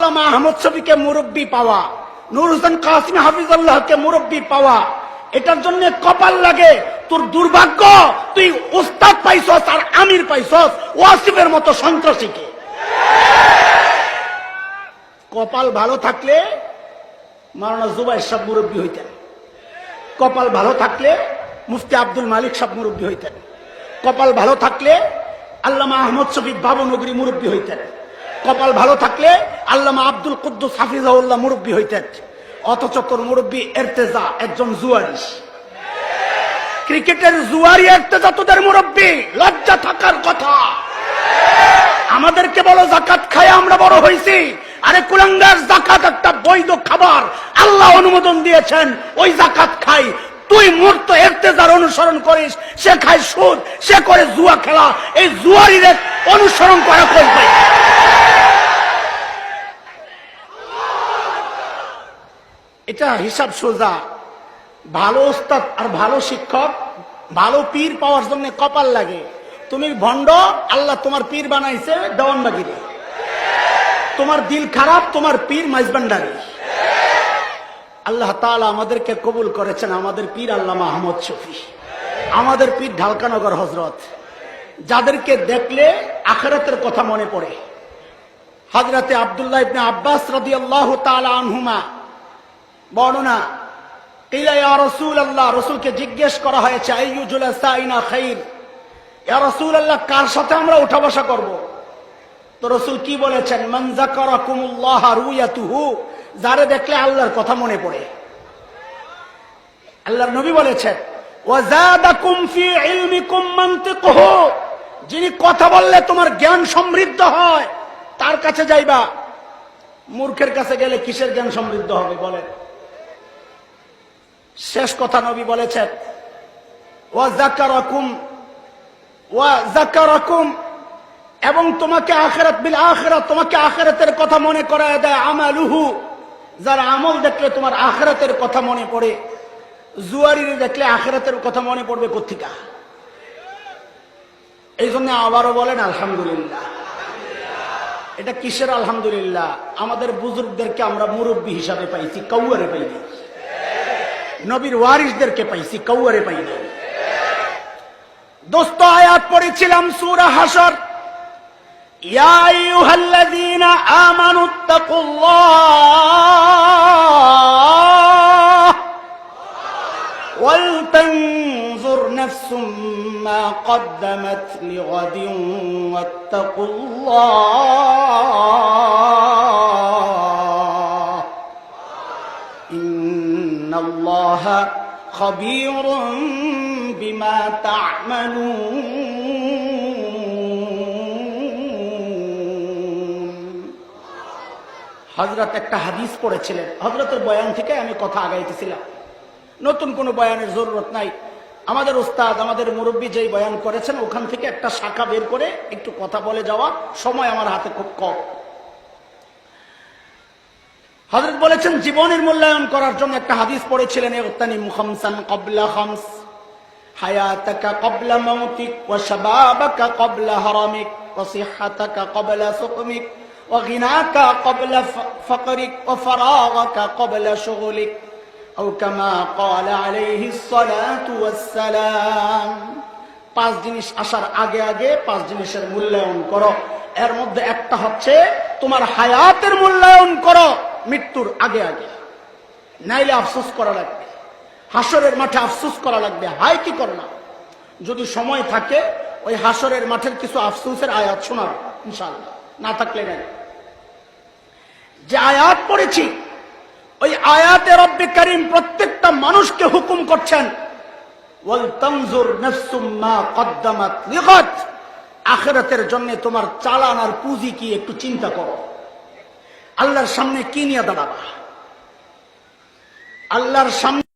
আল্লামা আহমদ শফিকে মুরব্বী পাওয়া, নূর হোসেন কাসিম হাফিজাল্লাহকে মুরব্বী পাওয়া, এটার জন্য কপাল লাগে। তোর দুর্ভাগ্য, তুই উস্তাদ পাইছস আর আমির পাইছস ওয়াসিফের মতো সন্ত্রাসীকে। কপাল ভালো থাকলে মাওলানা জুবাইর সাহেব মুরব্বী হইতেন, কপাল ভালো থাকলে মুফতি আব্দুল মালিক সাহেব মুরব্বী হইতেন, কপাল ভালো থাকলে আল্লামা আহমদ শফি বাবনগরী মুরব্বী হইতেন, কপাল ভালো থাকলে আল্লামা আব্দুল কুদ্দুস হাফিজাহুল্লাহ মুরব্বী হইতেন। অথচ তোর মুরব্বী এরতেজা একজন জুয়ারি, ক্রিকেটের জুয়ারি এরতেজা তোদের মুরব্বী। লজ্জা থাকার কথা। আমাদেরকে বলো জাকাত খায় আমরা বড় হইছি। আরে কুলাঙ্গার, জাকাত একটা বৈধ খাবার, আল্লাহ অনুমোদন দিয়েছেন, ওই জাকাত খাই। তুই মূর্ত এরতেজার অনুসরণ করিস, সে খায় সুদ, সে করে জুয়া খেলা। এই জুয়ারিদের অনুসরণ করা করবে। এটা হিসাব সোজা। ভালো ওস্তাদ আর ভালো শিক্ষক, ভালো পীর পাওয়ার জন্য কপাল লাগে। তুমি ভণ্ড, আল্লাহ তোমার পীর বানাইছে দেওয়ানবাগিরে। তোমার দিল খারাপ, তোমার পীর মাইজবান্ডারি। আল্লাহ তাআলা আমাদেরকে কবুল করেছেন। আমাদের পীর আল্লামা আহমদ শফি, আমাদের পীর ঢালকানগর হযরত, যাদেরকে দেখলে আখিরাতের কথা মনে পড়ে। হযরতে আব্দুল্লাহ ইবনে আব্বাস রাদিয়াল্লাহু তাআলা আনহুমা বর্ণনা, কিলা ইয়া রাসূলুল্লাহ, রাসূলকে জিজ্ঞেস করা হয়েছে, আইয়ু জুলাসাইনা খাইর, ইয়া রাসূলুল্লাহ, কার সাথে আমরা উঠা বসা করব? তো রাসূল কি বলেছেন? মান যাকারাকুমুল্লাহ রুয়াতুহু, যারে দেখলে আল্লাহর কথা মনে পড়ে। আল্লাহর নবী বলেছেন, ওয়া যাদাকুম ফি ইলমিকুম মানতিকুহু, যিনি কথা বললে তোমার জ্ঞান সমৃদ্ধ হয়, তার কাছে যাইবা। মূর্খের কাছে গেলে কিসের জ্ঞান সমৃদ্ধ হবে বলেন? শেষ কথা নবী বলেছেন, ওয়া যাকারাকুম, এবং তোমাকে আখিরাত বিল আখিরাত, তোমাকে আখিরাতের কথা মনে করায় দেয় আমালুহু, যার আমল দেখলে তোমার আখিরাতের কথা মনে পড়ে। জুয়ারির দেখলে আখিরাতের কথা মনে পড়বে কোত্থেকে? এই জন্য আবারও বলেন আলহামদুলিল্লাহ। এটা কিসের আলহামদুলিল্লাহ? আমাদের বুজুর্গদেরকে আমরা মুরব্বী হিসাবে পাইছি, কাউয়ারে পাইনি। নবীর ওয়ারিসদেরকে পাইছি, কাউয়ারে পাইনি। দোস্ত, আয়াত পড়েছিলাম সূরা হাশর, ইয়া আইয়ুহাল্লাযীনা আমানুত্তাকুল্লাহ ওয়াল তানজুর নাফসুম মা কদ্দামাত লিগাদিন ওয়াত্তাকুল্লাহ ইন্নাল্লাহা খাবীরুম বিমা তা'মালুন। হযরত একটা হাদিস পড়েছিলেন, হযরতের বয়ান থেকে আমি কথা আগাইতেছিলাম। নতুন কোনো বয়ানের জরুরত নাই। আমাদের উস্তাদ, আমাদের মুরব্বী যেই বয়ান করেছেন, ওখান থেকে একটা শাখা বের করে একটু কথা বলে যাওয়া, সময় আমার হাতে খুব কম। হযরত বলেছেন, জীবনের মূল্যায়ন করার জন্য একটা হাদিস পড়েছিলেন, ইগতানিম খামসান ক্বাবলা খামস, হায়াতাকা ক্বাবলা মাউতিক, ওয়া শাবাবাকা ক্বাবলা হারামিক, ওয়া সিহহাতাকা ক্বাবলা সুকমিক, ওয়া গিনাকা ক্বাবলা ফাকরিক, ওয়া ফারাগাকা ক্বাবলা শুগলিক, আও কামা ক্বালা আলাইহিস সালাতু ওয়াস সালাম। 5 জিনিস আসার আগে আগে 5 জিনিসের মূল্যায়ন করো। এর মধ্যে একটা হচ্ছে তোমার হায়াতের মূল্যায়ন করো, মৃত্যুর আগে আগে, নাইলে আফসোস করা লাগবে। হাসরের মাঠে আফসোস করা লাগবে। হায় কি করো না? যদি সময় থাকে ওই হাসরের মাঠের কিছু আফসোসের আয়াত শোনাবো ইনশাআল্লাহ, না থাকলে নাই। যে আয়াত পড়েছি, ওই আয়াতে রব্বে কারীম প্রত্যেকটা মানুষকে হুকুম করছেন, ওয়াল তানজুর নাফসুম মা কদ্দামাত লিগাদ, আখিরাতের জন্য তোমার চালান আর পুঁজি কি একটু চিন্তা করো। আল্লাহর সামনে কি নিয়ে দাঁড়াবা? আল্লাহর সামনে